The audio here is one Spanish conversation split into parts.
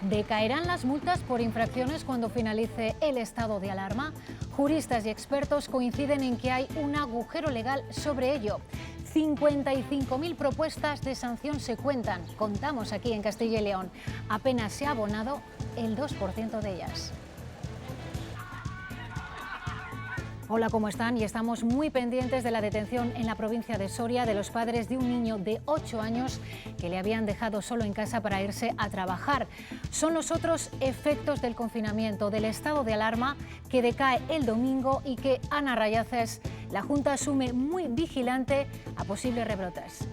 ¿Decaerán las multas por infracciones cuando finalice el estado de alarma? Juristas y expertos coinciden en que hay un agujero legal sobre ello. 55.000 propuestas de sanción se cuentan. Contamos aquí en Castilla y León. Apenas se ha abonado el 2% de ellas. Hola, ¿cómo están? Y estamos muy pendientes de la detención en la provincia de Soria de los padres de un niño de 8 años que le habían dejado solo en casa para irse a trabajar. Son los otros efectos del confinamiento, del estado de alarma que decae el domingo y que Ana Rayaces, la Junta asume muy vigilante a posibles rebrotes.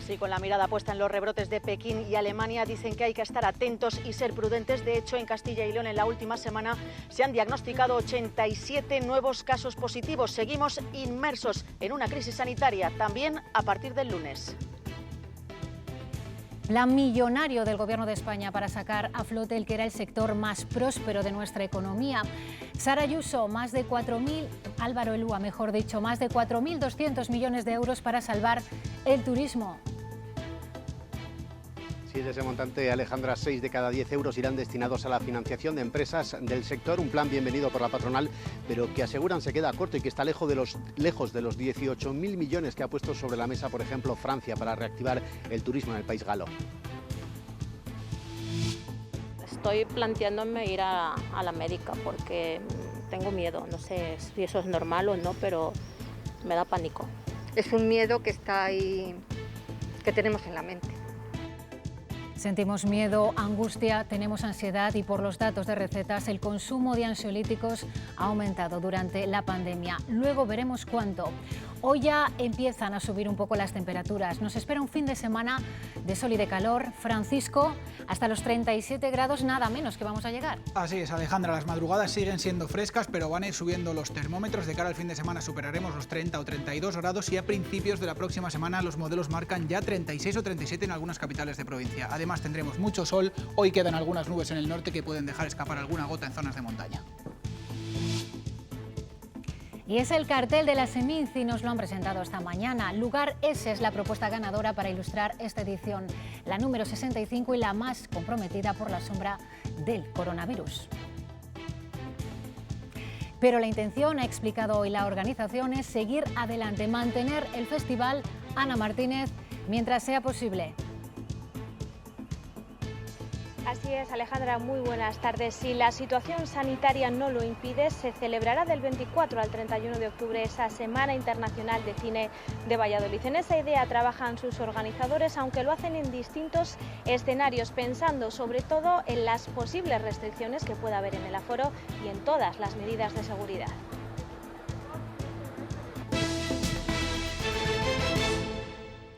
Sí, con la mirada puesta en los rebrotes de Pekín y Alemania, dicen que hay que estar atentos y ser prudentes. De hecho, en Castilla y León en la última semana se han diagnosticado 87 nuevos casos positivos. Seguimos inmersos en una crisis sanitaria, también a partir del lunes. Plan millonario del Gobierno de España para sacar a flote el que era el sector más próspero de nuestra economía. Sara Ayuso, más de 4.000, Álvaro Elúa, mejor dicho, más de 4.200 millones de euros para salvar el turismo. Sí, de ese montante, Alejandra, 6 de cada 10 euros irán destinados a la financiación de empresas del sector. Un plan bienvenido por la patronal, pero que aseguran se queda corto y que está lejos de los 18.000 millones que ha puesto sobre la mesa, por ejemplo, Francia, para reactivar el turismo en el país galo. Estoy planteándome ir a la médica porque tengo miedo. No sé si eso es normal o no, pero me da pánico. Es un miedo que está ahí, que tenemos en la mente. Sentimos miedo, angustia, tenemos ansiedad y por los datos de recetas el consumo de ansiolíticos ha aumentado durante la pandemia. Luego veremos cuánto. Hoy ya empiezan a subir un poco las temperaturas. Nos espera un fin de semana de sol y de calor. Francisco, hasta los 37 grados nada menos que vamos a llegar. Así es, Alejandra, las madrugadas siguen siendo frescas, pero van a ir subiendo los termómetros. De cara al fin de semana superaremos los 30 o 32 grados y a principios de la próxima semana los modelos marcan ya 36 o 37 en algunas capitales de provincia. Además tendremos mucho sol. Hoy quedan algunas nubes en el norte que pueden dejar escapar alguna gota en zonas de montaña. Y es el cartel de la Seminci, nos lo han presentado esta mañana. Lugar S es la propuesta ganadora para ilustrar esta edición, la número 65 y la más comprometida por la sombra del coronavirus. Pero la intención, ha explicado hoy la organización, es seguir adelante, mantener el festival Ana Martínez mientras sea posible. Así es, Alejandra, muy buenas tardes. Si la situación sanitaria no lo impide, se celebrará del 24 al 31 de octubre esa Semana Internacional de Cine de Valladolid. En esa idea trabajan sus organizadores, aunque lo hacen en distintos escenarios, pensando sobre todo en las posibles restricciones que pueda haber en el aforo y en todas las medidas de seguridad.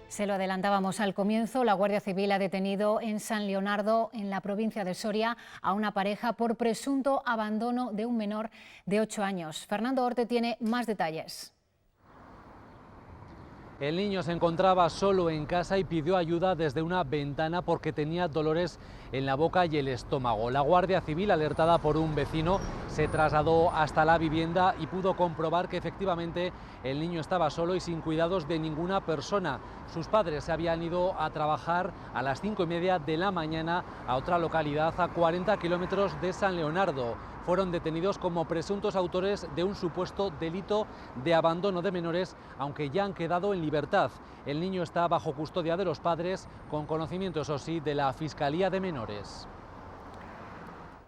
Se lo adelantábamos al comienzo, la Guardia Civil ha detenido en San Leonardo, en la provincia de Soria, a una pareja por presunto abandono de un menor de 8 años. Fernando Orte tiene más detalles. El niño se encontraba solo en casa y pidió ayuda desde una ventana porque tenía dolores en la boca y el estómago. La Guardia Civil, alertada por un vecino, se trasladó hasta la vivienda y pudo comprobar que efectivamente el niño estaba solo y sin cuidados de ninguna persona. Sus padres se habían ido a trabajar a las 5:30 de la mañana a otra localidad a 40 kilómetros de San Leonardo. Fueron detenidos como presuntos autores de un supuesto delito de abandono de menores, aunque ya han quedado en libertad. El niño está bajo custodia de los padres, con conocimiento, eso sí, de la Fiscalía de Menores.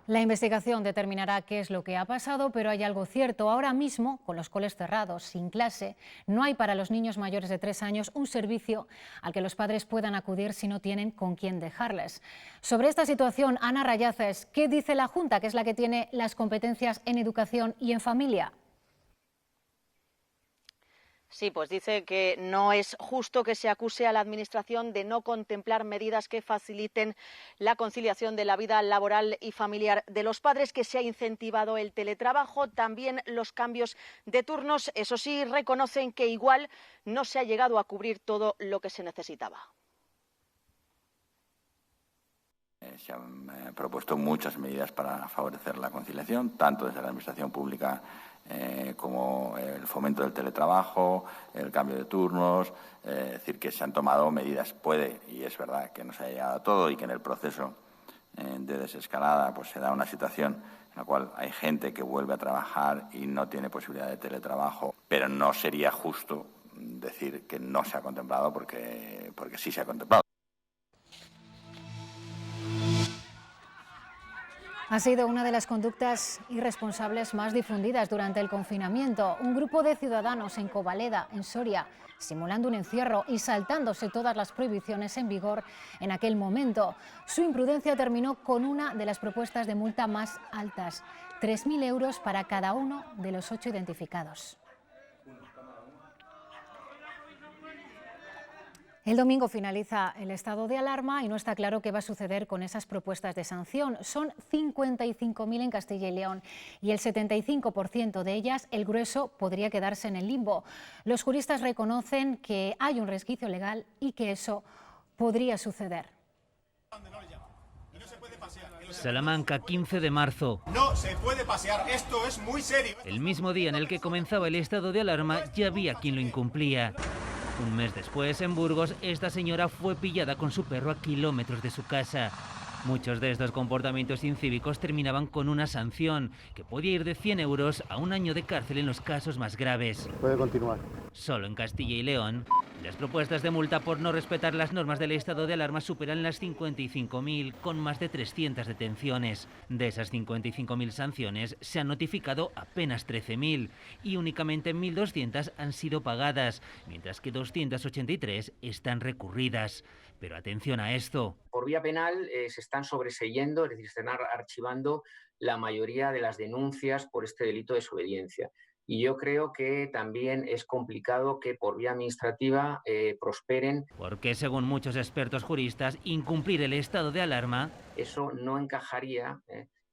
La investigación determinará qué es lo que ha pasado, pero hay algo cierto. Ahora mismo, con los coles cerrados, sin clase, no hay para los niños mayores de 3 años un servicio al que los padres puedan acudir si no tienen con quién dejarles. Sobre esta situación, Ana Rayaces, ¿qué dice la Junta, que es la que tiene las competencias en educación y en familia? Sí, pues dice que no es justo que se acuse a la Administración de no contemplar medidas que faciliten la conciliación de la vida laboral y familiar de los padres, que se ha incentivado el teletrabajo, también los cambios de turnos. Eso sí, reconocen que igual no se ha llegado a cubrir todo lo que se necesitaba. Se han propuesto muchas medidas para favorecer la conciliación, tanto desde la Administración pública como el fomento del teletrabajo, el cambio de turnos, es decir, que se han tomado medidas. Puede, y es verdad, que no se haya llegado a todo y que en el proceso de desescalada pues se da una situación en la cual hay gente que vuelve a trabajar y no tiene posibilidad de teletrabajo, pero no sería justo decir que no se ha contemplado porque sí se ha contemplado. Ha sido una de las conductas irresponsables más difundidas durante el confinamiento. Un grupo de ciudadanos en Covaleda, en Soria, simulando un encierro y saltándose todas las prohibiciones en vigor en aquel momento. Su imprudencia terminó con una de las propuestas de multa más altas, 3.000 euros para cada uno de los 8 identificados. El domingo finaliza el estado de alarma y no está claro qué va a suceder con esas propuestas de sanción. Son 55.000 en Castilla y León y el 75% de ellas, el grueso, podría quedarse en el limbo. Los juristas reconocen que hay un resquicio legal y que eso podría suceder. Salamanca, 15 de marzo. No se puede pasear, esto es muy serio. El mismo día en el que comenzaba el estado de alarma, ya había quien lo incumplía. Un mes después, en Burgos, esta señora fue pillada con su perro a kilómetros de su casa. Muchos de estos comportamientos incívicos terminaban con una sanción, que podía ir de 100 euros a 1 año de cárcel en los casos más graves. Puede continuar. Solo en Castilla y León, las propuestas de multa por no respetar las normas del estado de alarma superan las 55.000, con más de 300 detenciones. De esas 55.000 sanciones, se han notificado apenas 13.000 y únicamente 1.200 han sido pagadas, mientras que 283 están recurridas. Pero atención a esto. Por vía penal se están sobreseyendo, es decir, se están archivando la mayoría de las denuncias por este delito de desobediencia. Y yo creo que también es complicado que por vía administrativa prosperen. Porque según muchos expertos juristas, incumplir el estado de alarma... Eso no encajaría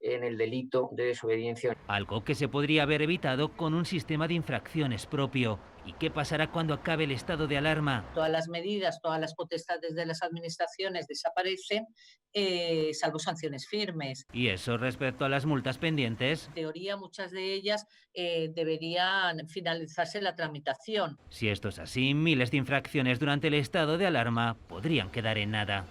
en el delito de desobediencia. Algo que se podría haber evitado con un sistema de infracciones propio. ¿Y qué pasará cuando acabe el estado de alarma? Todas las medidas, todas las potestades de las administraciones desaparecen, salvo sanciones firmes. ¿Y eso respecto a las multas pendientes? En teoría, muchas de ellas deberían finalizarse la tramitación. Si esto es así, miles de infracciones durante el estado de alarma podrían quedar en nada.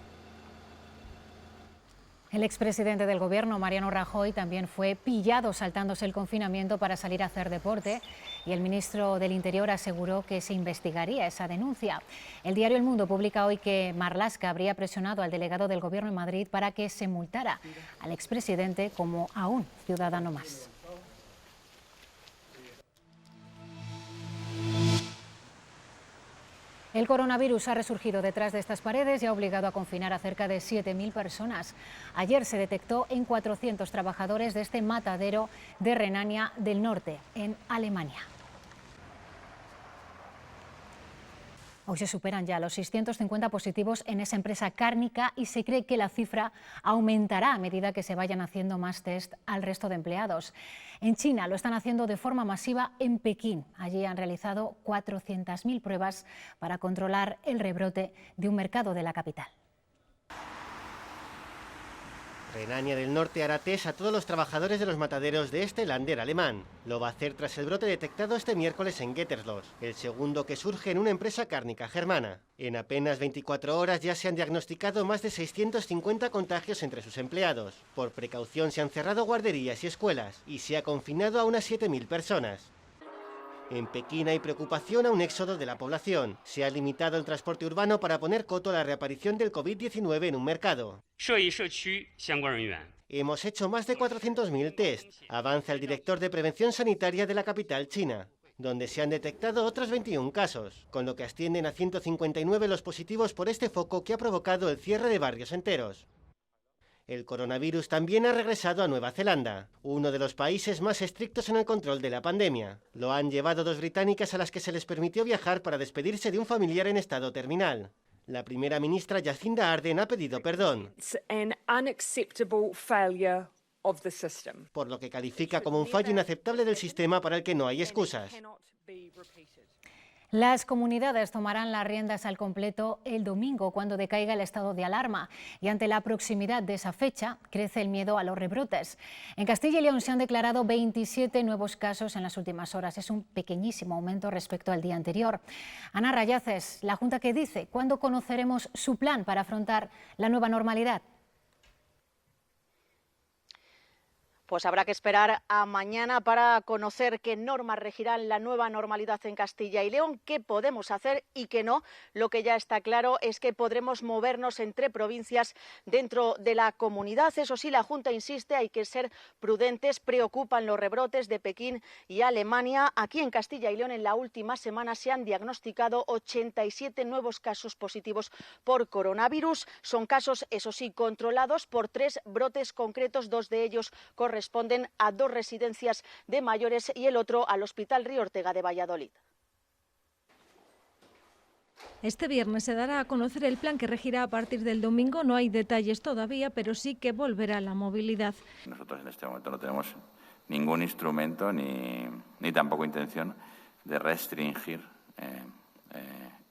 El expresidente del Gobierno, Mariano Rajoy, también fue pillado saltándose el confinamiento para salir a hacer deporte y el ministro del Interior aseguró que se investigaría esa denuncia. El diario El Mundo publica hoy que Marlaska habría presionado al delegado del Gobierno en Madrid para que se multara al expresidente como a un ciudadano más. El coronavirus ha resurgido detrás de estas paredes y ha obligado a confinar a cerca de 7.000 personas. Ayer se detectó en 400 trabajadores de este matadero de Renania del Norte, en Alemania. Hoy se superan ya los 650 positivos en esa empresa cárnica y se cree que la cifra aumentará a medida que se vayan haciendo más test al resto de empleados. En China lo están haciendo de forma masiva en Pekín. Allí han realizado 400.000 pruebas para controlar el rebrote de un mercado de la capital. Renania del Norte hará test a todos los trabajadores de los mataderos de este lander alemán. Lo va a hacer tras el brote detectado este miércoles en Gütersloh, el segundo que surge en una empresa cárnica germana. En apenas 24 horas ya se han diagnosticado más de 650 contagios entre sus empleados. Por precaución se han cerrado guarderías y escuelas y se ha confinado a unas 7.000 personas. En Pekín hay preocupación a un éxodo de la población. Se ha limitado el transporte urbano para poner coto a la reaparición del COVID-19 en un mercado. Hemos hecho más de 400.000 tests, avanza el director de Prevención Sanitaria de la capital china, donde se han detectado otros 21 casos, con lo que ascienden a 159 los positivos por este foco que ha provocado el cierre de barrios enteros. El coronavirus también ha regresado a Nueva Zelanda, uno de los países más estrictos en el control de la pandemia. Lo han llevado 2 británicas a las que se les permitió viajar para despedirse de un familiar en estado terminal. La primera ministra Jacinda Ardern ha pedido perdón, por lo que califica como un fallo inaceptable del sistema para el que no hay excusas. Las comunidades tomarán las riendas al completo el domingo cuando decaiga el estado de alarma y ante la proximidad de esa fecha crece el miedo a los rebrotes. En Castilla y León se han declarado 27 nuevos casos en las últimas horas. Es un pequeñísimo aumento respecto al día anterior. Ana Rayaces, la Junta, ¿qué dice? ¿Cuándo conoceremos su plan para afrontar la nueva normalidad? Pues habrá que esperar a mañana para conocer qué normas regirán la nueva normalidad en Castilla y León, qué podemos hacer y qué no. Lo que ya está claro es que podremos movernos entre provincias dentro de la comunidad. Eso sí, la Junta insiste, hay que ser prudentes. Preocupan los rebrotes de Pekín y Alemania. Aquí en Castilla y León en la última semana se han diagnosticado 87 nuevos casos positivos por coronavirus. Son casos, eso sí, controlados por 3 brotes concretos, 2 de ellos corresponden a 2 residencias de mayores y el otro al Hospital Río Ortega de Valladolid. Este viernes se dará a conocer el plan que regirá a partir del domingo. No hay detalles todavía, pero sí que volverá la movilidad. Nosotros en este momento no tenemos ningún instrumento ni tampoco intención de restringir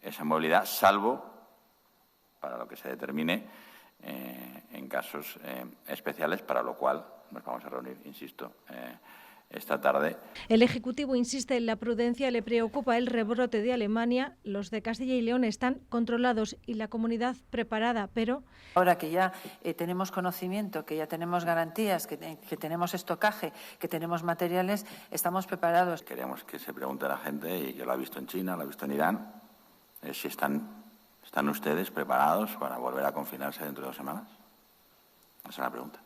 esa movilidad, salvo para lo que se determine en casos especiales, para lo cual nos vamos a reunir, insisto, esta tarde. El Ejecutivo insiste en la prudencia, le preocupa el rebrote de Alemania. Los de Castilla y León están controlados y la comunidad preparada, pero... Ahora que ya tenemos conocimiento, que ya tenemos garantías, que tenemos estocaje, que tenemos materiales, estamos preparados. Queremos que se pregunte a la gente, y yo lo he visto en China, lo he visto en Irán, si están ustedes preparados para volver a confinarse dentro de 2 semanas. Esa es la pregunta.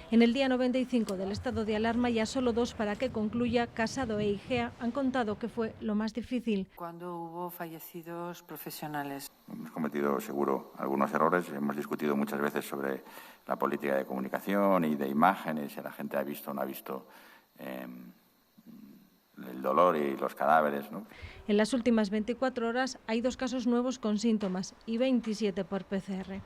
En el día 95 del estado de alarma, ya solo 2 para que concluya. Casado e Igea han contado que fue lo más difícil. Cuando hubo fallecidos profesionales. Hemos cometido seguro algunos errores. Hemos discutido muchas veces sobre la política de comunicación y de imágenes, si la gente ha visto o no ha visto el dolor y los cadáveres, ¿no? En las últimas 24 horas hay 2 casos nuevos con síntomas y 27 por PCR.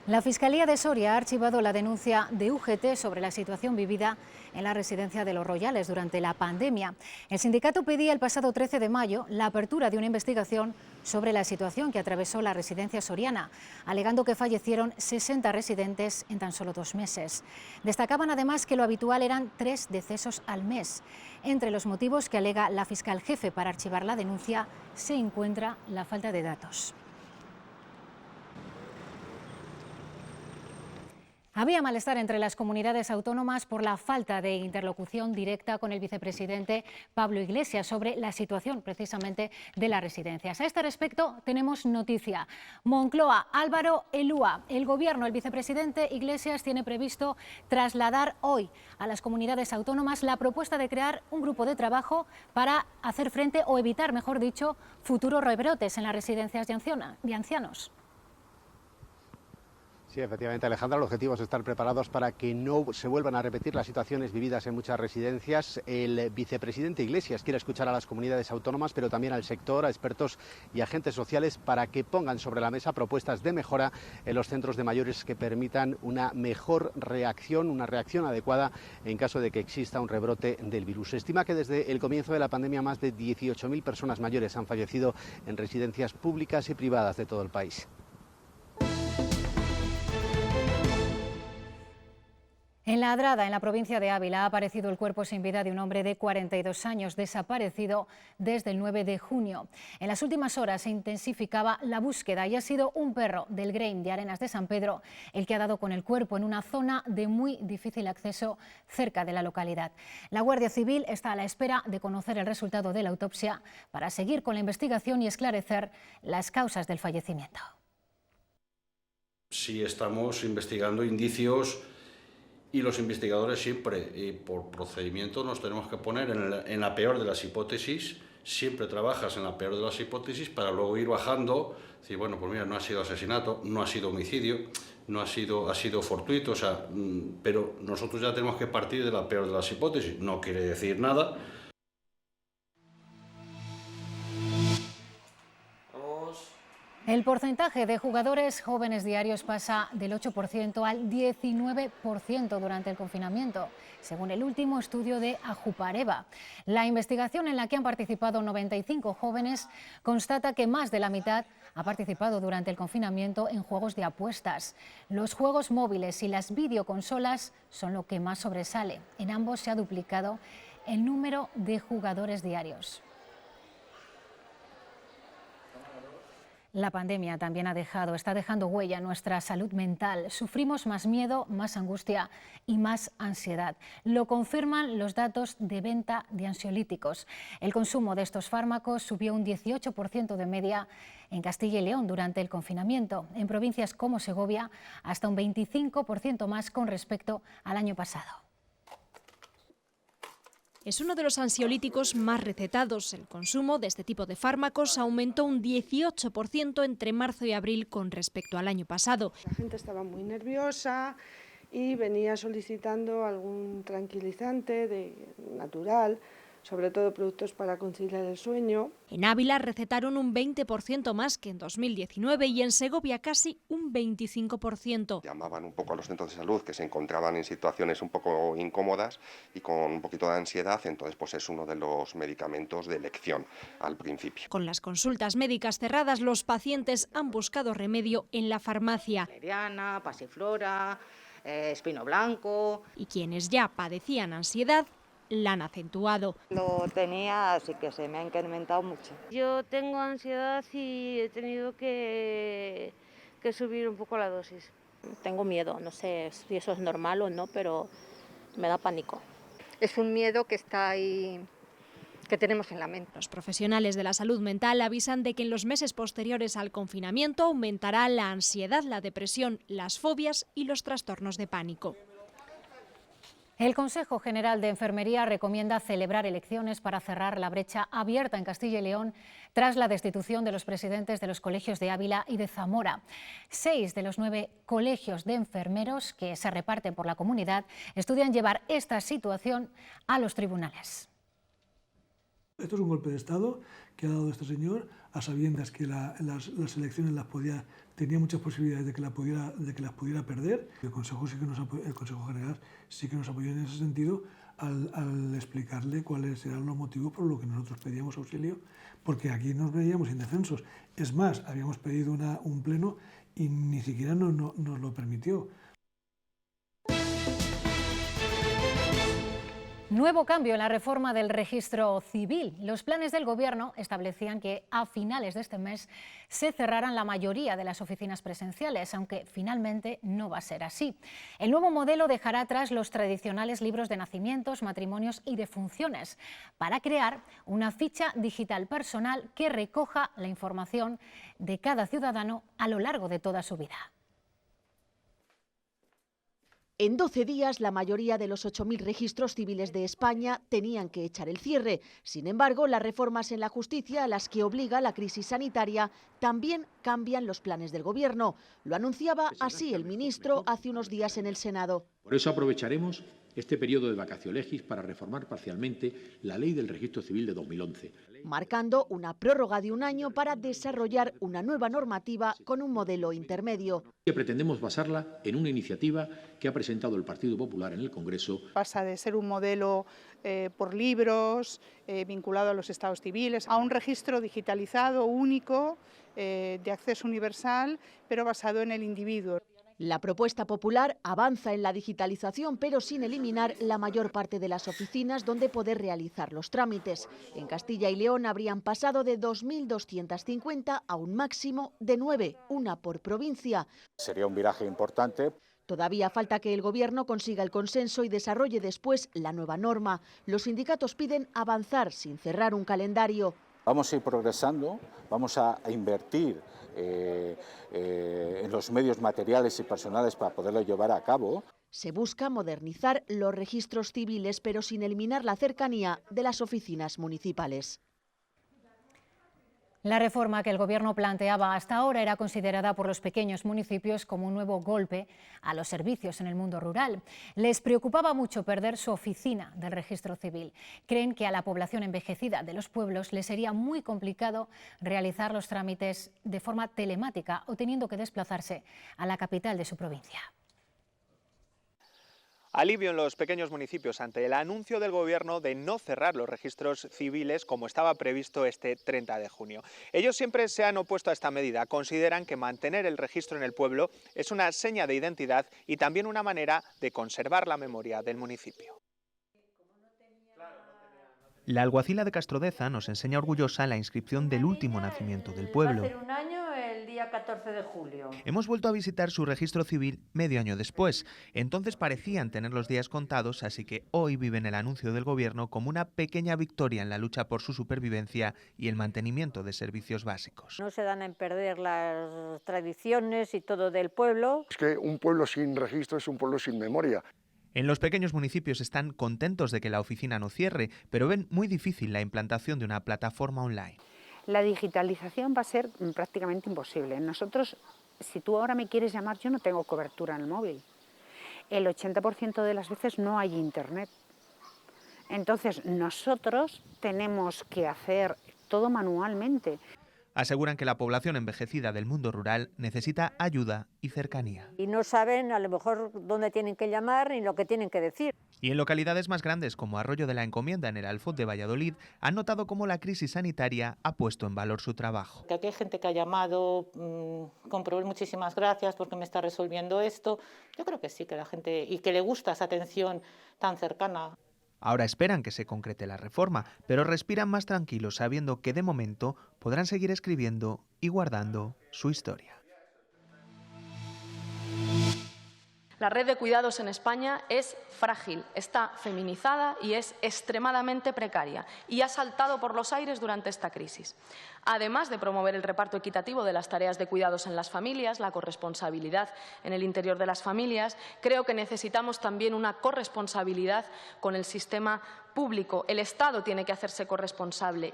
La Fiscalía de Soria ha archivado la denuncia de UGT sobre la situación vivida en la residencia de Los Royales durante la pandemia. El sindicato pedía el pasado 13 de mayo la apertura de una investigación sobre la situación que atravesó la residencia soriana, alegando que fallecieron 60 residentes en tan solo 2 meses. Destacaban además que lo habitual eran 3 decesos al mes. Entre los motivos que alega la fiscal jefe para archivar la denuncia se encuentra la falta de datos. Había malestar entre las comunidades autónomas por la falta de interlocución directa con el vicepresidente Pablo Iglesias sobre la situación precisamente de las residencias. A este respecto tenemos noticia. Moncloa, Álvaro Elúa, el Gobierno, el vicepresidente Iglesias tiene previsto trasladar hoy a las comunidades autónomas la propuesta de crear un grupo de trabajo para hacer frente o evitar, mejor dicho, futuros rebrotes en las residencias de ancianos. Sí, efectivamente, Alejandra, el objetivo es estar preparados para que no se vuelvan a repetir las situaciones vividas en muchas residencias. El vicepresidente Iglesias quiere escuchar a las comunidades autónomas, pero también al sector, a expertos y agentes sociales para que pongan sobre la mesa propuestas de mejora en los centros de mayores que permitan una mejor reacción, una reacción adecuada en caso de que exista un rebrote del virus. Se estima que desde el comienzo de la pandemia más de 18.000 personas mayores han fallecido en residencias públicas y privadas de todo el país. En La Adrada, en la provincia de Ávila, ha aparecido el cuerpo sin vida de un hombre de 42 años, desaparecido desde el 9 de junio. En las últimas horas se intensificaba la búsqueda y ha sido un perro del Grain de Arenas de San Pedro el que ha dado con el cuerpo en una zona de muy difícil acceso cerca de la localidad. La Guardia Civil está a la espera de conocer el resultado de la autopsia para seguir con la investigación y esclarecer las causas del fallecimiento. Sí, estamos investigando indicios. Y los investigadores siempre, por procedimiento, nos tenemos que poner en la peor de las hipótesis. Siempre trabajas en la peor de las hipótesis para luego ir bajando. Decir, bueno, pues mira, no ha sido asesinato, no ha sido homicidio, ha sido fortuito, o sea, pero nosotros ya tenemos que partir de la peor de las hipótesis. No quiere decir nada. El porcentaje de jugadores jóvenes diarios pasa del 8% al 19% durante el confinamiento, según el último estudio de Ajupareva. La investigación, en la que han participado 95 jóvenes, constata que más de la mitad ha participado durante el confinamiento en juegos de apuestas. Los juegos móviles y las videoconsolas son lo que más sobresale. En ambos se ha duplicado el número de jugadores diarios. La pandemia también está dejando huella en nuestra salud mental. Sufrimos más miedo, más angustia y más ansiedad. Lo confirman los datos de venta de ansiolíticos. El consumo de estos fármacos subió un 18% de media en Castilla y León durante el confinamiento. En provincias como Segovia, hasta un 25% más con respecto al año pasado. Es uno de los ansiolíticos más recetados. El consumo de este tipo de fármacos aumentó un 18% entre marzo y abril con respecto al año pasado. La gente estaba muy nerviosa y venía solicitando algún tranquilizante natural, sobre todo productos para conciliar el sueño. En Ávila recetaron un 20% más que en 2019 y en Segovia casi un 25%. Llamaban un poco a los centros de salud que se encontraban en situaciones un poco incómodas y con un poquito de ansiedad, entonces pues es uno de los medicamentos de elección al principio. Con las consultas médicas cerradas, los pacientes han buscado remedio en la farmacia. Valeriana, pasiflora, espino blanco. Y quienes ya padecían ansiedad la han acentuado. Lo tenía, así que se me ha incrementado mucho. Yo tengo ansiedad y he tenido que subir un poco la dosis. Tengo miedo, no sé si eso es normal o no, pero me da pánico. Es un miedo que está ahí, que tenemos en la mente. Los profesionales de la salud mental avisan de que en los meses posteriores al confinamiento aumentará la ansiedad, la depresión, las fobias y los trastornos de pánico. El Consejo General de Enfermería recomienda celebrar elecciones para cerrar la brecha abierta en Castilla y León tras la destitución de los presidentes de los colegios de Ávila y de Zamora. 6 de los 9 colegios de enfermeros que se reparten por la comunidad estudian llevar esta situación a los tribunales. Esto es un golpe de Estado que ha dado este señor a sabiendas que las elecciones tenía muchas posibilidades de que las pudiera perder. El Consejo General sí que nos apoyó en ese sentido al explicarle cuáles eran los motivos por los que nosotros pedíamos auxilio, porque aquí nos veíamos indefensos. Es más, habíamos pedido un pleno y ni siquiera nos lo permitió. Nuevo cambio en la reforma del registro civil. Los planes del Gobierno establecían que a finales de este mes se cerrarán la mayoría de las oficinas presenciales, aunque finalmente no va a ser así. El nuevo modelo dejará atrás los tradicionales libros de nacimientos, matrimonios y defunciones para crear una ficha digital personal que recoja la información de cada ciudadano a lo largo de toda su vida. En 12 días, la mayoría de los 8.000 registros civiles de España tenían que echar el cierre. Sin embargo, las reformas en la justicia a las que obliga la crisis sanitaria también cambian los planes del Gobierno. Lo anunciaba así el ministro hace unos días en el Senado. Por eso aprovecharemos este periodo de vacatio legis para reformar parcialmente la Ley del Registro Civil de 2011. Marcando una prórroga de un año para desarrollar una nueva normativa con un modelo intermedio. Que pretendemos basarla en una iniciativa que ha presentado el Partido Popular en el Congreso. Pasa de ser un modelo por libros, vinculado a los estados civiles, a un registro digitalizado único, de acceso universal, pero basado en el individuo. La propuesta popular avanza en la digitalización, pero sin eliminar la mayor parte de las oficinas donde poder realizar los trámites. En Castilla y León habrían pasado de 2.250 a un máximo de 9, una por provincia. Sería un viraje importante. Todavía falta que el Gobierno consiga el consenso y desarrolle después la nueva norma. Los sindicatos piden avanzar sin cerrar un calendario. Vamos a ir progresando, vamos a invertir en los medios materiales y personales para poderlo llevar a cabo. Se busca modernizar los registros civiles, pero sin eliminar la cercanía de las oficinas municipales. La reforma que el Gobierno planteaba hasta ahora era considerada por los pequeños municipios como un nuevo golpe a los servicios en el mundo rural. Les preocupaba mucho perder su oficina del registro civil. Creen que a la población envejecida de los pueblos les sería muy complicado realizar los trámites de forma telemática o teniendo que desplazarse a la capital de su provincia. Alivio en los pequeños municipios ante el anuncio del Gobierno de no cerrar los registros civiles como estaba previsto este 30 de junio. Ellos siempre se han opuesto a esta medida. Consideran que mantener el registro en el pueblo es una seña de identidad y también una manera de conservar la memoria del municipio. La alguacila de Castrodeza nos enseña orgullosa la inscripción del último nacimiento del pueblo. Va a ser un año el día 14 de julio. Hemos vuelto a visitar su registro civil medio año después. Entonces parecían tener los días contados, así que hoy viven el anuncio del Gobierno como una pequeña victoria en la lucha por su supervivencia y el mantenimiento de servicios básicos. No se dan en perder las tradiciones y todo del pueblo. Es que un pueblo sin registro es un pueblo sin memoria. En los pequeños municipios están contentos de que la oficina no cierre, pero ven muy difícil la implantación de una plataforma online. La digitalización va a ser prácticamente imposible. Nosotros, si tú ahora me quieres llamar, yo no tengo cobertura en el móvil. El 80% de las veces no hay internet. Entonces nosotros tenemos que hacer todo manualmente. Aseguran que la población envejecida del mundo rural necesita ayuda y cercanía. Y no saben a lo mejor dónde tienen que llamar ni lo que tienen que decir. Y en localidades más grandes como Arroyo de la Encomienda en el Alfoz de Valladolid han notado cómo la crisis sanitaria ha puesto en valor su trabajo. Que aquí hay gente que ha llamado, comprobé muchísimas gracias porque me está resolviendo esto. Yo creo que sí, que la gente y que le gusta esa atención tan cercana. Ahora esperan que se concrete la reforma, pero respiran más tranquilos sabiendo que de momento podrán seguir escribiendo y guardando su historia. La red de cuidados en España es frágil, está feminizada y es extremadamente precaria y ha saltado por los aires durante esta crisis. Además de promover el reparto equitativo de las tareas de cuidados en las familias, la corresponsabilidad en el interior de las familias, creo que necesitamos también una corresponsabilidad con el sistema público. El Estado tiene que hacerse corresponsable.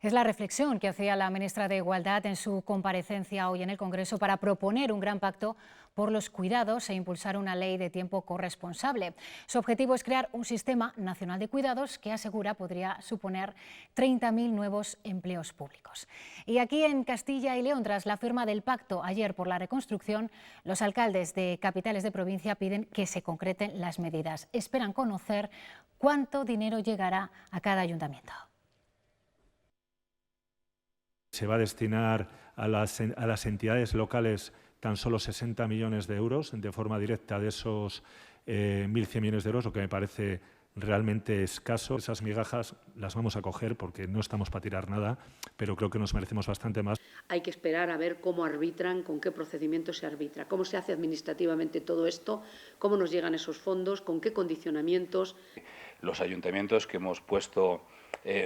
Es la reflexión que hacía la ministra de Igualdad en su comparecencia hoy en el Congreso para proponer un gran pacto por los cuidados e impulsar una ley de tiempo corresponsable. Su objetivo es crear un sistema nacional de cuidados que asegura podría suponer 30.000 nuevos empleos públicos. Y aquí en Castilla y León, tras la firma del pacto ayer por la reconstrucción, los alcaldes de capitales de provincia piden que se concreten las medidas. Esperan conocer cuánto dinero llegará a cada ayuntamiento. Se va a destinar a las entidades locales tan solo 60 millones de euros de forma directa de esos 1.100 millones de euros, lo que me parece realmente escaso. Esas migajas las vamos a coger porque no estamos para tirar nada, pero creo que nos merecemos bastante más. Hay que esperar a ver cómo arbitran, con qué procedimiento se arbitra, cómo se hace administrativamente todo esto, cómo nos llegan esos fondos, con qué condicionamientos. Los ayuntamientos que hemos puesto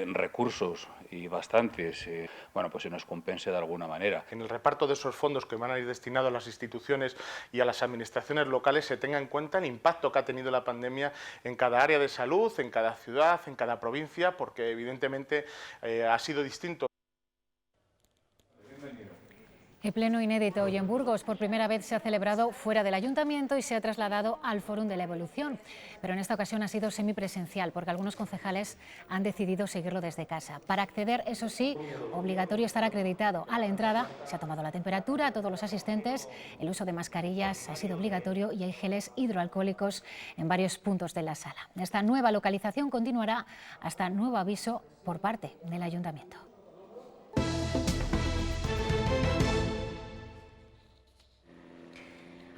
recursos y bastantes, pues se nos compense de alguna manera. En el reparto de esos fondos que van a ir destinados a las instituciones y a las administraciones locales se tenga en cuenta el impacto que ha tenido la pandemia en cada área de salud, en cada ciudad, en cada provincia, porque evidentemente ha sido distinto. El pleno inédito hoy en Burgos por primera vez se ha celebrado fuera del ayuntamiento y se ha trasladado al Fórum de la Evolución. Pero en esta ocasión ha sido semipresencial porque algunos concejales han decidido seguirlo desde casa. Para acceder, eso sí, obligatorio estar acreditado. A la entrada se ha tomado la temperatura a todos los asistentes, el uso de mascarillas ha sido obligatorio y hay geles hidroalcohólicos en varios puntos de la sala. Esta nueva localización continuará hasta nuevo aviso por parte del ayuntamiento.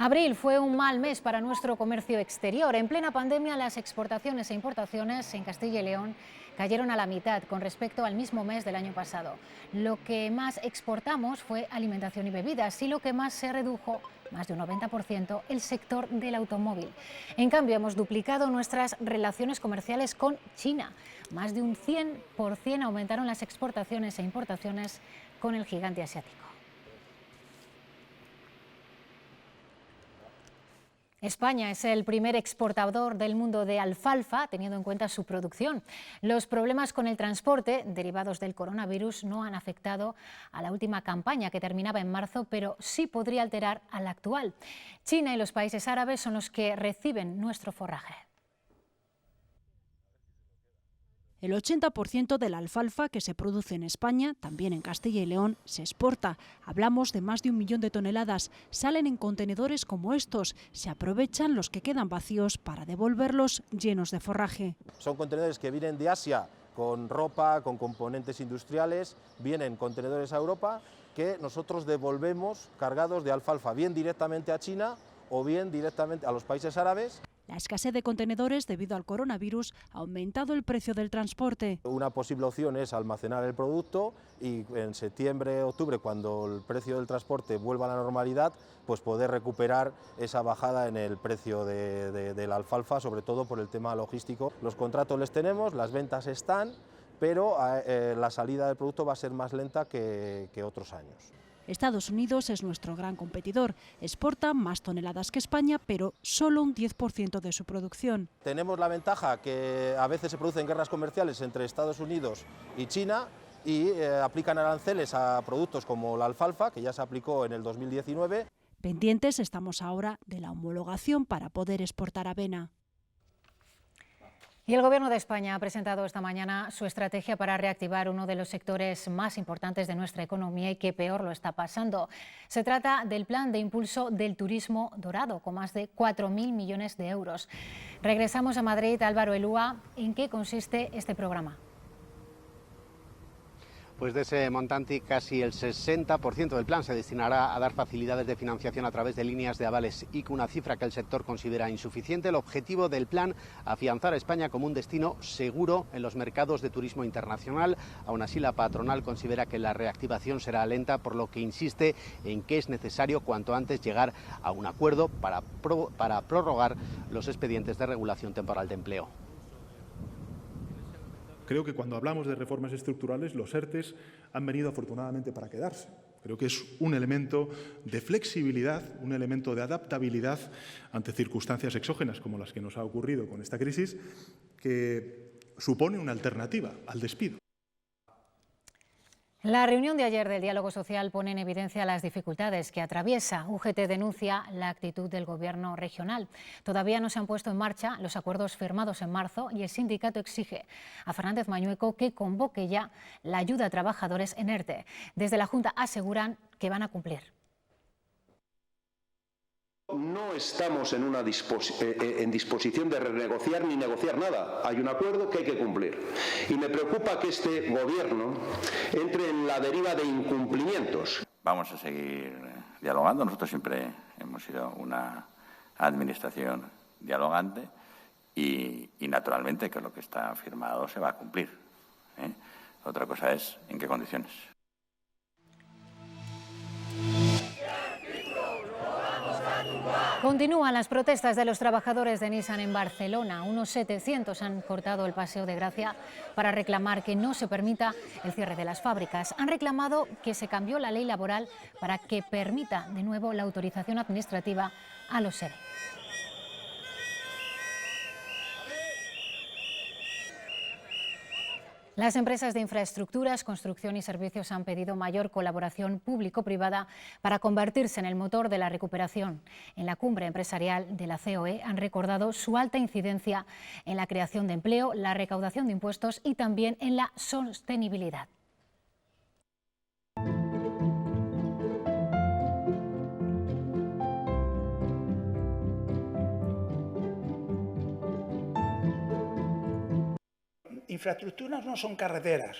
Abril fue un mal mes para nuestro comercio exterior. En plena pandemia, las exportaciones e importaciones en Castilla y León cayeron a la mitad con respecto al mismo mes del año pasado. Lo que más exportamos fue alimentación y bebidas y lo que más se redujo, más de un 90%, el sector del automóvil. En cambio, hemos duplicado nuestras relaciones comerciales con China. Más de un 100% aumentaron las exportaciones e importaciones con el gigante asiático. España es el primer exportador del mundo de alfalfa, teniendo en cuenta su producción. Los problemas con el transporte derivados del coronavirus no han afectado a la última campaña, que terminaba en marzo, pero sí podría alterar a la actual. China y los países árabes son los que reciben nuestro forraje. El 80% de la alfalfa que se produce en España, también en Castilla y León, se exporta. Hablamos de más de 1 millón de toneladas. Salen en contenedores como estos. Se aprovechan los que quedan vacíos para devolverlos llenos de forraje. Son contenedores que vienen de Asia con ropa, con componentes industriales, vienen contenedores a Europa que nosotros devolvemos cargados de alfalfa, bien directamente a China o bien directamente a los países árabes. La escasez de contenedores debido al coronavirus ha aumentado el precio del transporte. Una posible opción es almacenar el producto y en septiembre, octubre, cuando el precio del transporte vuelva a la normalidad, pues poder recuperar esa bajada en el precio de la alfalfa, sobre todo por el tema logístico. Los contratos les tenemos, las ventas están, pero la salida del producto va a ser más lenta que otros años. Estados Unidos es nuestro gran competidor. Exporta más toneladas que España, pero solo un 10% de su producción. Tenemos la ventaja que a veces se producen guerras comerciales entre Estados Unidos y China y aplican aranceles a productos como la alfalfa, que ya se aplicó en el 2019. Pendientes estamos ahora de la homologación para poder exportar avena. Y el Gobierno de España ha presentado esta mañana su estrategia para reactivar uno de los sectores más importantes de nuestra economía y que peor lo está pasando. Se trata del Plan de Impulso del Turismo Dorado, con más de 4.000 millones de euros. Regresamos a Madrid. Álvaro Elúa, ¿en qué consiste este programa? Pues de ese montante, casi el 60% del plan se destinará a dar facilidades de financiación a través de líneas de avales ICO, una cifra que el sector considera insuficiente. El objetivo del plan, afianzar a España como un destino seguro en los mercados de turismo internacional. Aún así, la patronal considera que la reactivación será lenta, por lo que insiste en que es necesario cuanto antes llegar a un acuerdo para prorrogar los expedientes de regulación temporal de empleo. Creo que cuando hablamos de reformas estructurales, los ERTEs han venido afortunadamente para quedarse. Creo que es un elemento de flexibilidad, un elemento de adaptabilidad ante circunstancias exógenas como las que nos ha ocurrido con esta crisis, que supone una alternativa al despido. La reunión de ayer del diálogo social pone en evidencia las dificultades que atraviesa. UGT denuncia la actitud del Gobierno regional. Todavía no se han puesto en marcha los acuerdos firmados en marzo y el sindicato exige a Fernández Mañueco que convoque ya la ayuda a trabajadores en ERTE. Desde la Junta aseguran que van a cumplir. No estamos en disposición de renegociar ni negociar nada. Hay un acuerdo que hay que cumplir. Y me preocupa que este Gobierno entre en la deriva de incumplimientos. Vamos a seguir dialogando. Nosotros siempre hemos sido una administración dialogante y naturalmente que lo que está firmado se va a cumplir. Otra cosa es en qué condiciones. Continúan las protestas de los trabajadores de Nissan en Barcelona. Unos 700 han cortado el Paseo de Gracia para reclamar que no se permita el cierre de las fábricas. Han reclamado que se cambió la ley laboral para que permita de nuevo la autorización administrativa a los ERE. Las empresas de infraestructuras, construcción y servicios han pedido mayor colaboración público-privada para convertirse en el motor de la recuperación. En la cumbre empresarial de la COE han recordado su alta incidencia en la creación de empleo, la recaudación de impuestos y también en la sostenibilidad. Infraestructuras no son carreteras,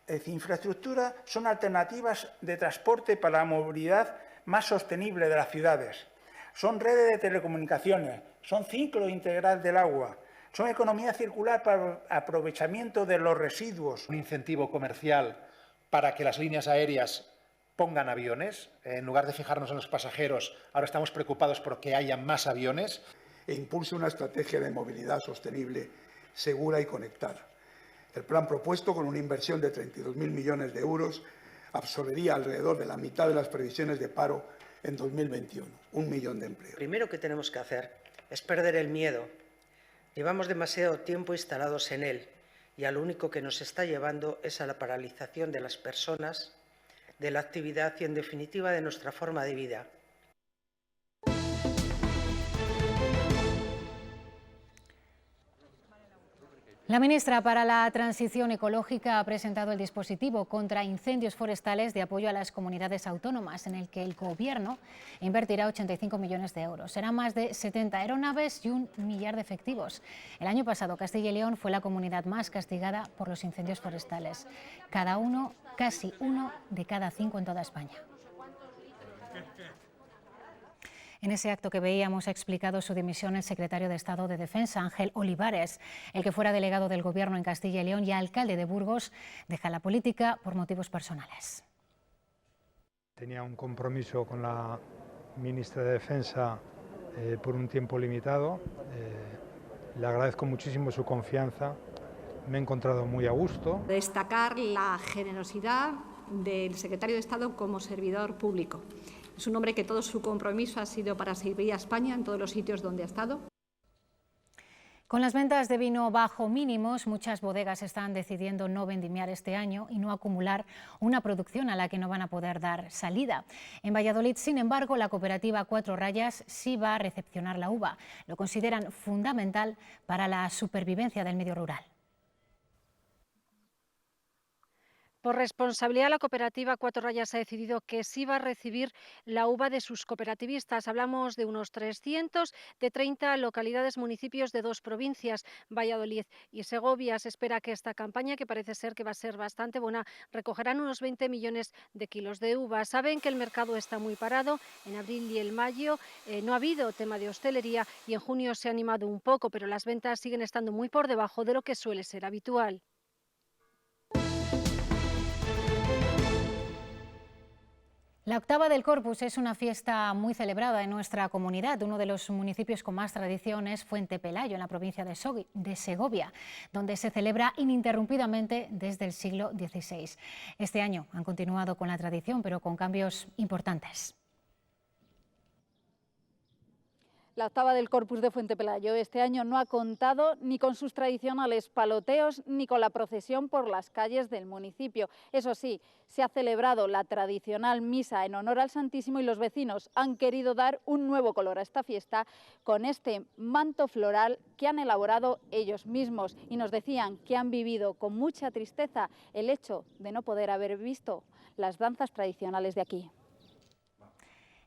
es decir, infraestructuras son alternativas de transporte para la movilidad más sostenible de las ciudades. Son redes de telecomunicaciones, son ciclo integral del agua, son economía circular para el aprovechamiento de los residuos. Un incentivo comercial para que las líneas aéreas pongan aviones. En lugar de fijarnos en los pasajeros, ahora estamos preocupados por que haya más aviones. E impulse una estrategia de movilidad sostenible, segura y conectada. El plan propuesto, con una inversión de 32.000 millones de euros, absorbería alrededor de la mitad de las previsiones de paro en 2021, 1 millón de empleos. Lo primero que tenemos que hacer es perder el miedo. Llevamos demasiado tiempo instalados en él y a lo único que nos está llevando es a la paralización de las personas, de la actividad y, en definitiva, de nuestra forma de vida. La ministra para la Transición Ecológica ha presentado el dispositivo contra incendios forestales de apoyo a las comunidades autónomas, en el que el Gobierno invertirá 85 millones de euros. Serán más de 70 aeronaves y 1 millar de efectivos. El año pasado, Castilla y León fue la comunidad más castigada por los incendios forestales. Casi uno de cada 5 en toda España. En ese acto que veíamos ha explicado su dimisión el secretario de Estado de Defensa, Ángel Olivares. El que fuera delegado del Gobierno en Castilla y León y alcalde de Burgos deja la política por motivos personales. Tenía un compromiso con la ministra de Defensa por un tiempo limitado. Le agradezco muchísimo su confianza. Me he encontrado muy a gusto. Destacar la generosidad del secretario de Estado como servidor público. Es un hombre que todo su compromiso ha sido para servir a España en todos los sitios donde ha estado. Con las ventas de vino bajo mínimos, muchas bodegas están decidiendo no vendimiar este año y no acumular una producción a la que no van a poder dar salida. En Valladolid, sin embargo, la cooperativa Cuatro Rayas sí va a recepcionar la uva. Lo consideran fundamental para la supervivencia del medio rural. Por responsabilidad, la cooperativa Cuatro Rayas ha decidido que sí va a recibir la uva de sus cooperativistas. Hablamos de unos 300 de 30 localidades, municipios de 2 provincias, Valladolid y Segovia. Se espera que esta campaña, que parece ser que va a ser bastante buena, recogerán unos 20 millones de kilos de uva. Saben que el mercado está muy parado. En abril y en mayo no ha habido tema de hostelería y en junio se ha animado un poco, pero las ventas siguen estando muy por debajo de lo que suele ser habitual. La octava del Corpus es una fiesta muy celebrada en nuestra comunidad. Uno de los municipios con más tradición es Fuente Pelayo, en la provincia de Segovia, donde se celebra ininterrumpidamente desde el siglo XVI. Este año han continuado con la tradición, pero con cambios importantes. La octava del Corpus de Fuente Pelayo este año no ha contado ni con sus tradicionales paloteos ni con la procesión por las calles del municipio. Eso sí, se ha celebrado la tradicional misa en honor al Santísimo y los vecinos han querido dar un nuevo color a esta fiesta con este manto floral que han elaborado ellos mismos y nos decían que han vivido con mucha tristeza el hecho de no poder haber visto las danzas tradicionales de aquí.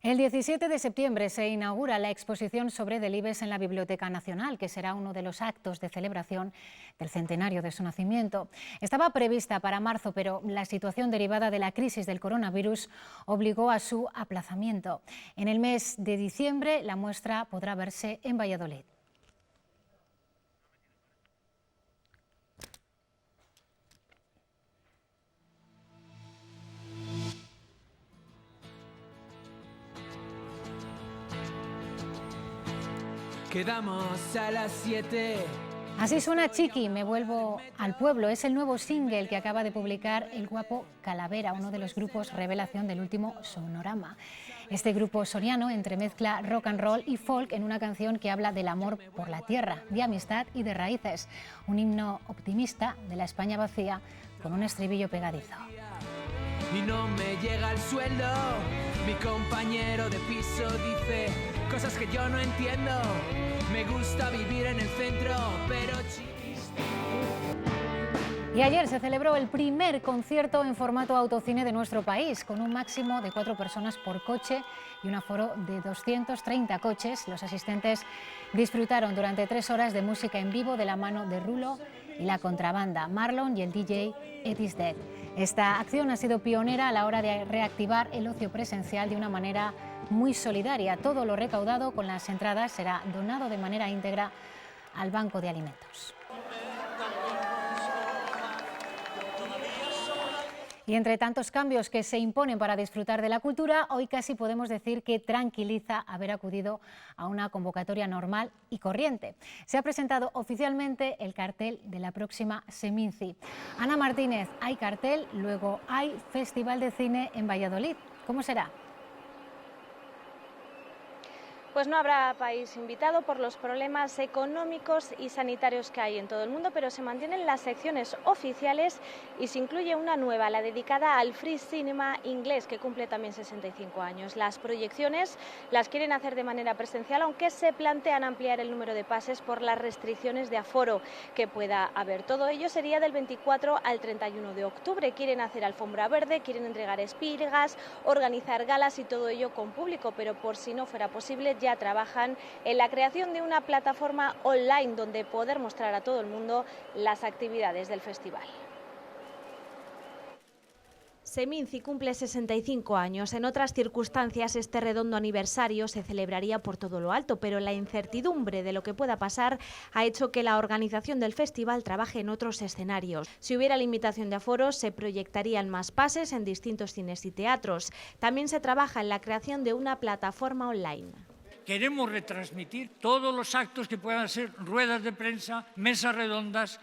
El 17 de septiembre se inaugura la exposición sobre Delibes en la Biblioteca Nacional, que será uno de los actos de celebración del centenario de su nacimiento. Estaba prevista para marzo, pero la situación derivada de la crisis del coronavirus obligó a su aplazamiento. En el mes de diciembre la muestra podrá verse en Valladolid. Quedamos a las 7. Así suena Chiqui, me vuelvo al pueblo. Es el nuevo single que acaba de publicar el guapo Calavera, uno de los grupos revelación del último Sonorama. Este grupo soriano entremezcla rock and roll y folk en una canción que habla del amor por la tierra, de amistad y de raíces. Un himno optimista de la España vacía con un estribillo pegadizo. Y no me llega el sueldo, mi compañero de piso dice cosas que yo no entiendo. Me gusta vivir en el centro, pero Y ayer se celebró el primer concierto en formato autocine de nuestro país, con un máximo de 4 personas por coche y un aforo de 230 coches. Los asistentes disfrutaron durante 3 horas de música en vivo de la mano de Rulo y la contrabanda, Marlon y el DJ Ed Is Dead. Esta acción ha sido pionera a la hora de reactivar el ocio presencial de una manera muy solidaria. Todo lo recaudado con las entradas será donado de manera íntegra al Banco de Alimentos. Y entre tantos cambios que se imponen para disfrutar de la cultura, hoy casi podemos decir que tranquiliza haber acudido a una convocatoria normal y corriente. Se ha presentado oficialmente el cartel de la próxima Seminci. Ana Martínez, hay cartel, luego hay Festival de Cine en Valladolid. ¿Cómo será? Pues no habrá país invitado por los problemas económicos y sanitarios que hay en todo el mundo, pero se mantienen las secciones oficiales y se incluye una nueva, la dedicada al Free Cinema inglés, que cumple también 65 años. Las proyecciones las quieren hacer de manera presencial, aunque se plantean ampliar el número de pases por las restricciones de aforo que pueda haber. Todo ello sería del 24 al 31 de octubre. Quieren hacer alfombra verde, quieren entregar espigas, organizar galas y todo ello con público, pero por si no fuera posible, ya trabajan en la creación de una plataforma online donde poder mostrar a todo el mundo las actividades del festival. Seminci cumple 65 años. En otras circunstancias, este redondo aniversario se celebraría por todo lo alto, pero la incertidumbre de lo que pueda pasar ha hecho que la organización del festival trabaje en otros escenarios. Si hubiera limitación de aforos, se proyectarían más pases en distintos cines y teatros. También se trabaja en la creación de una plataforma online. Queremos retransmitir todos los actos que puedan ser ruedas de prensa, mesas redondas,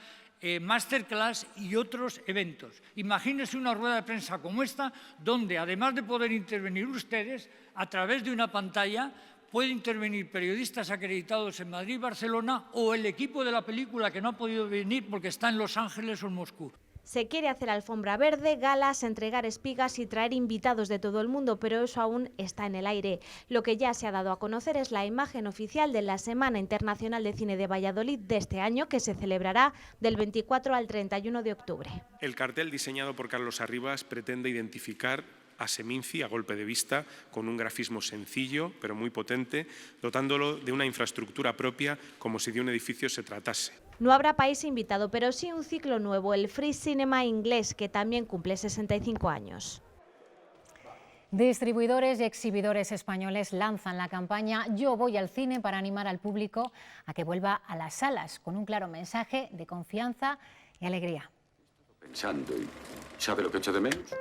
masterclass y otros eventos. Imagínense una rueda de prensa como esta, donde además de poder intervenir ustedes, a través de una pantalla, pueden intervenir periodistas acreditados en Madrid y Barcelona o el equipo de la película que no ha podido venir porque está en Los Ángeles o en Moscú. Se quiere hacer alfombra verde, galas, entregar espigas y traer invitados de todo el mundo, pero eso aún está en el aire. Lo que ya se ha dado a conocer es la imagen oficial de la Semana Internacional de Cine de Valladolid de este año, que se celebrará del 24 al 31 de octubre. El cartel diseñado por Carlos Arribas pretende identificar a Seminci a golpe de vista, con un grafismo sencillo pero muy potente, dotándolo de una infraestructura propia como si de un edificio se tratase. No habrá país invitado, pero sí un ciclo nuevo, el Free Cinema inglés, que también cumple 65 años. Distribuidores y exhibidores españoles lanzan la campaña Yo voy al cine para animar al público a que vuelva a las salas, con un claro mensaje de confianza y alegría. Pensando, ¿y sabe lo que echo de menos?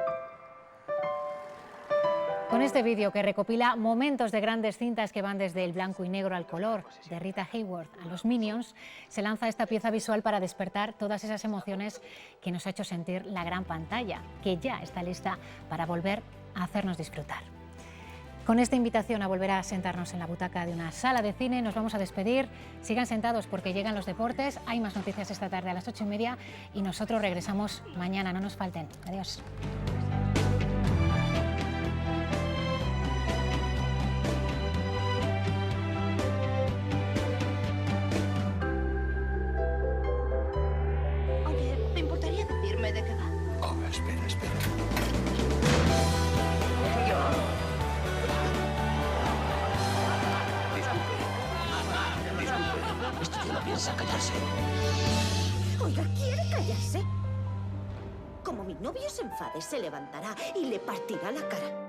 Con este vídeo, que recopila momentos de grandes cintas que van desde el blanco y negro al color, de Rita Hayworth a los Minions, se lanza esta pieza visual para despertar todas esas emociones que nos ha hecho sentir la gran pantalla, que ya está lista para volver a hacernos disfrutar. Con esta invitación a volver a sentarnos en la butaca de una sala de cine, nos vamos a despedir. Sigan sentados porque llegan los deportes. Hay más noticias esta tarde a las 8:30 y nosotros regresamos mañana. No nos falten. Adiós. ¿De qué va? Oh, espera. Disculpe. Este tío no piensa callarse. Oiga, ¿quiere callarse? Como mi novio se enfade, se levantará y le partirá la cara.